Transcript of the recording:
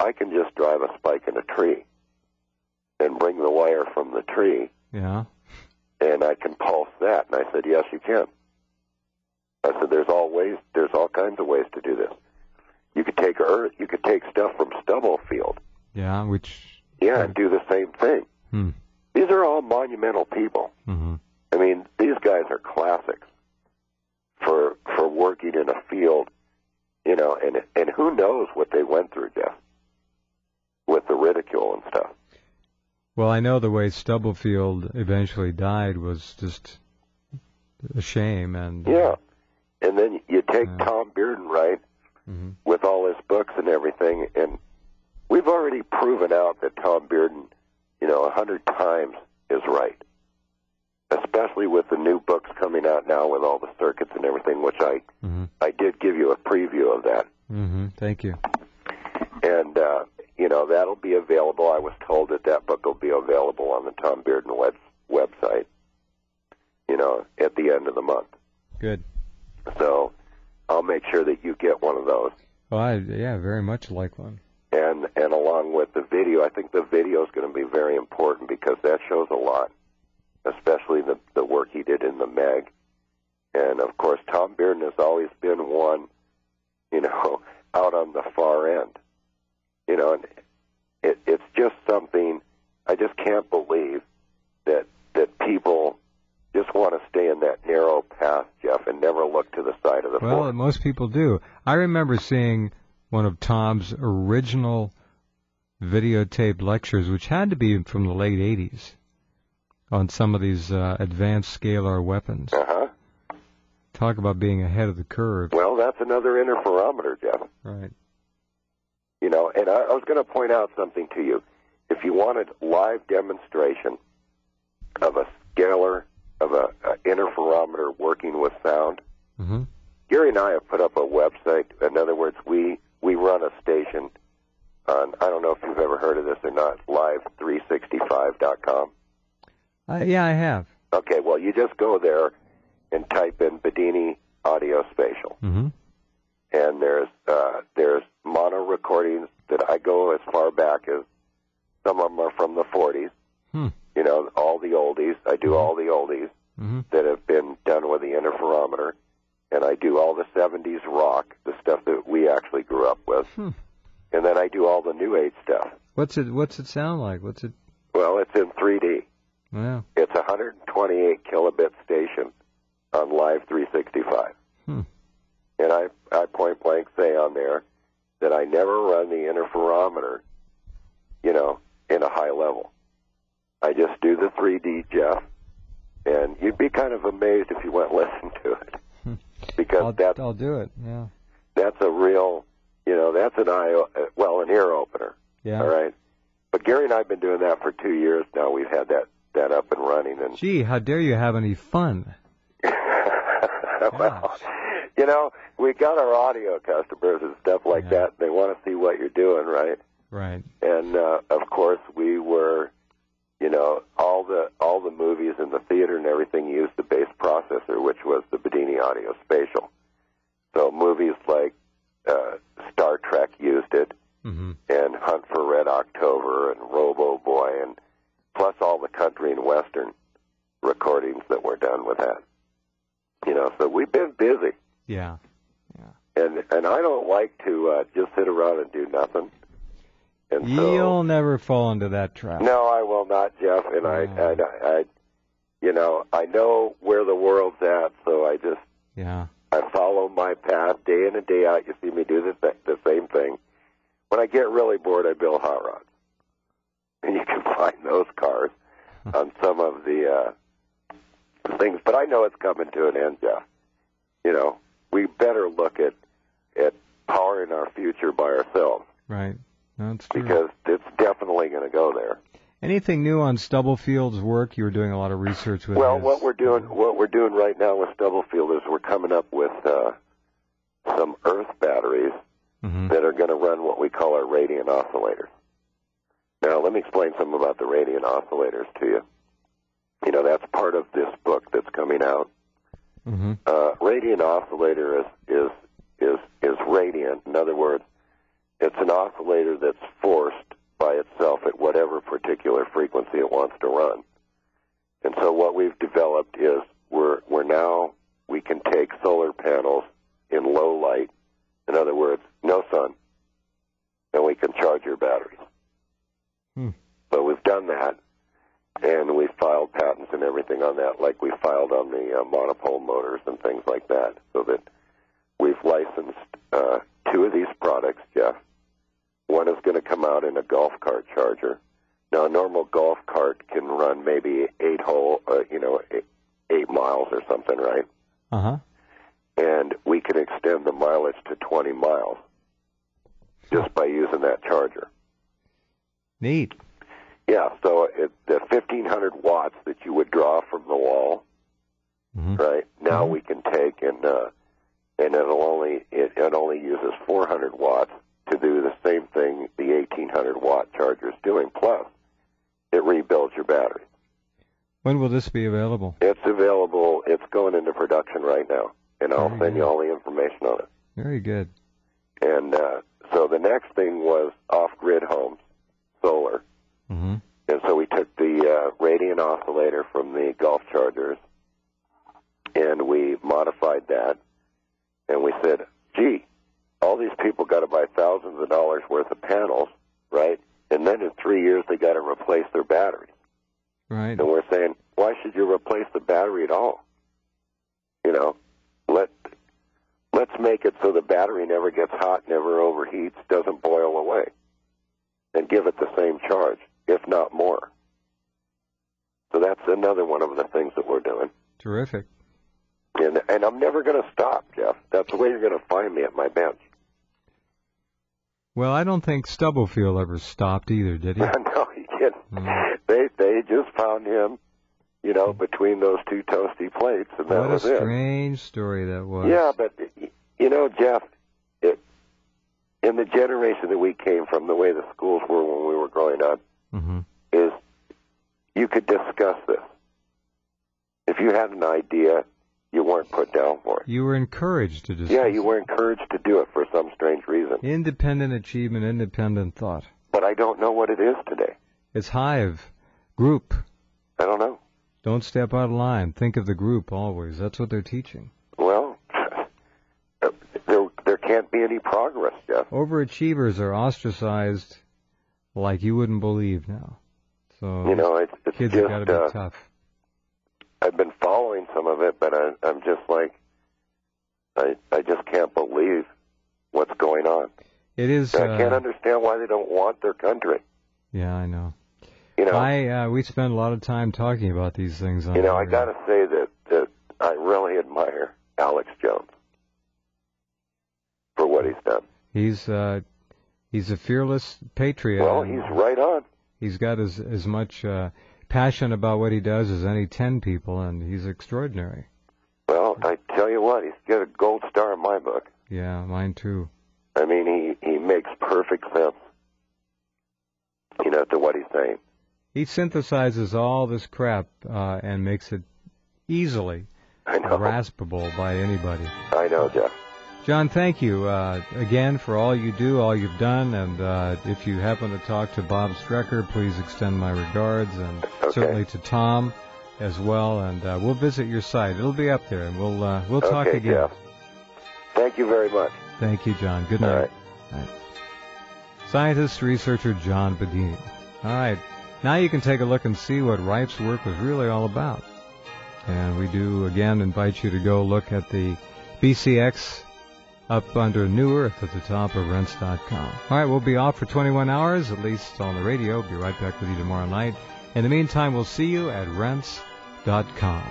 I can just drive a spike in a tree and bring the wire from the tree, yeah, and I can pulse that. And I said, yes, you can. I said, there's all kinds of ways to do this. You could take you could take stuff from Stubblefield. Yeah, and do the same thing. These are all monumental people. Mm-hmm. I mean, these guys are classics for working in a field, you know, and who knows what they went through, Jeff, with the ridicule and stuff. Well, I know the way Stubblefield eventually died was just a shame. And yeah. And then you take Tom Bearden, right, mm-hmm. with all his books and everything, and we've already proven out that Tom Bearden, you know, 100 times is right, especially with the new books coming out now with all the circuits and everything, which I did give you a preview of that. Mm-hmm. Thank you. And, you know, that'll be available. I was told that book will be available on the Tom Bearden website, you know, at the end of the month. Good. So I'll make sure that you get one of those. Oh, I very much like one. And along with the video, I think the video is going to be very important because that shows a lot, especially the work he did in the Meg. And, of course, Tom Bearden has always been one, you know, out on the far end. You know, and it's just something, I just can't believe that people just want to stay in that narrow path, Jeff, and never look to the side of the fork. Well, most people do. I remember seeing one of Tom's original videotaped lectures, which had to be from the late 80s, on some of these advanced scalar weapons. Uh-huh. Talk about being ahead of the curve. Well, that's another interferometer, Jeff. Right. You know, and I was going to point out something to you. If you wanted live demonstration of a scalar, of a interferometer working with sound, mm-hmm. Gary and I have put up a website. In other words, we run a station on, I don't know if you've ever heard of this or not, live365.com. Yeah, I have. Okay, well, you just go there and type in Bedini Audio Spatial. Mm-hmm. And there's mono recordings that I go as far back as, some of them are from the 40s. You know, all the oldies. I do all the oldies that have been done with the interferometer. And I do all the 70s rock, the stuff that we actually grew up with. And then I do all the New Age stuff. What's it sound like? Well, it's in 3D. Wow. It's a 128 kilobit station on Live 365. And I point blank say on there that I never run the interferometer, you know, in a high level. I just do the 3D, Jeff, and you'd be kind of amazed if you went and listened to it. Because I'll do it, yeah. That's a real, you know, that's an ear opener. Yeah. All right? But Gary and I have been doing that for 2 years now. We've had that up and running. And gee, how dare you have any fun? Well, you know, we got our audio customers and stuff like that. They want to see what you're doing, right? Right. And of course, we were, you know, all the movies in the theater and everything used the base processor, which was the Bedini Audio Spatial. So movies like Star Trek used it, and Hunt for Red October and Robo Boy, and plus all the country and western recordings that were done with that. You know, so we've been busy. Yeah. And I don't like to just sit around and do nothing. And you'll never fall into that trap. No, I will not, Jeff. And I, you know, I know where the world's at, so I just, I follow my path day in and day out. You see me do the same thing. When I get really bored, I build hot rods, and you can find those cars on some of the things. But I know it's coming to an end, Jeff. You know, we better look at powering our future by ourselves. Right. That's true. Because it's definitely going to go there. Anything new on Stubblefield's work? You were doing a lot of research with. Well, what we're doing right now with Stubblefield is we're coming up with some Earth batteries that are going to run what we call our radiant oscillators. Now, let me explain something about the radiant oscillators to you. You know, that's part of this book that's coming out. Radiant oscillator is radiant. In other words, It's an oscillator that's forced by itself at whatever particular frequency it wants to run. And so what we've developed is we can take solar panels in low light, in other words, no sun, and we can charge your batteries. So we've done that, and we've filed patents and everything on that, like we filed on the monopole motors and things like that, so that we've licensed 2 of these products, Jeff. One is going to come out in a golf cart charger. Now, a normal golf cart can run maybe 8 miles or something, right? Uh-huh. And we can extend the mileage to 20 miles just by using that charger. Neat. Yeah, so the 1,500 watts that you would draw from the wall, right? Now we can take and it only uses 400 watts to do the same thing the 1,800 watt charger is doing. Plus, it rebuilds your battery. When will this be available? It's available. It's going into production right now, and I'll send you all the information on it. Very good. And so the next thing was off-grid homes, solar. Mm-hmm. And so we took the radiant oscillator from the golf chargers, and we modified that, and we said, gee, all these people got to buy thousands of dollars worth of panels, right? And then in 3 years they got to replace their batteries. Right. And we're saying, why should you replace the battery at all? Let's make it so the battery never gets hot, never overheats, doesn't boil away, and give it the same charge, if not more. So that's another one of the things that we're doing. Terrific. And I'm never going to stop, Jeff. That's the way you're going to find me at my bench. Well, I don't think Stubblefield ever stopped either, did he? No, he didn't. They just found him, between those 2 toasty plates, and that was it. What a strange story that was. Yeah, but, Jeff, in the generation that we came from, the way the schools were when we were growing up, is you could discuss this. If you had an idea, you weren't put down for it. You were encouraged to discuss. Yeah, you were encouraged to do it for some strange reason. Independent achievement, independent thought. But I don't know what it is today. It's hive, group. I don't know. Don't step out of line. Think of the group always. That's what they're teaching. Well, there can't be any progress, Jeff. Overachievers are ostracized like you wouldn't believe now. So it's kids just, have got to be tough. I've been following some of it, but I'm just like, I just can't believe what's going on. It is. I can't understand why they don't want their country. Yeah, I know. We spend a lot of time talking about these things. I got to say that I really admire Alex Jones for what he's done. He's a fearless patriot. Well, he's right on. He's got as much passion about what he does as any 10 people, and he's extraordinary. Well, I tell you what, he's got a gold star in my book. Yeah, mine too. I mean, he makes perfect sense, to what he's saying. He synthesizes all this crap and makes it easily graspable by anybody. I know, Jeff. John, thank you again for all you do, all you've done, and if you happen to talk to Bob Strecker, please extend my regards, and certainly to Tom as well, and we'll visit your site. It'll be up there, and we'll talk again. Jeff. Thank you very much. Thank you, John. Good night. All right. Scientist, researcher John Bedini. All right. Now you can take a look and see what Rife's work was really all about. And we do, again, invite you to go look at the BCX up under New Earth at the top of Rense.com. All right, we'll be off for 21 hours, at least on the radio. Be right back with you tomorrow night. In the meantime, we'll see you at Rense.com.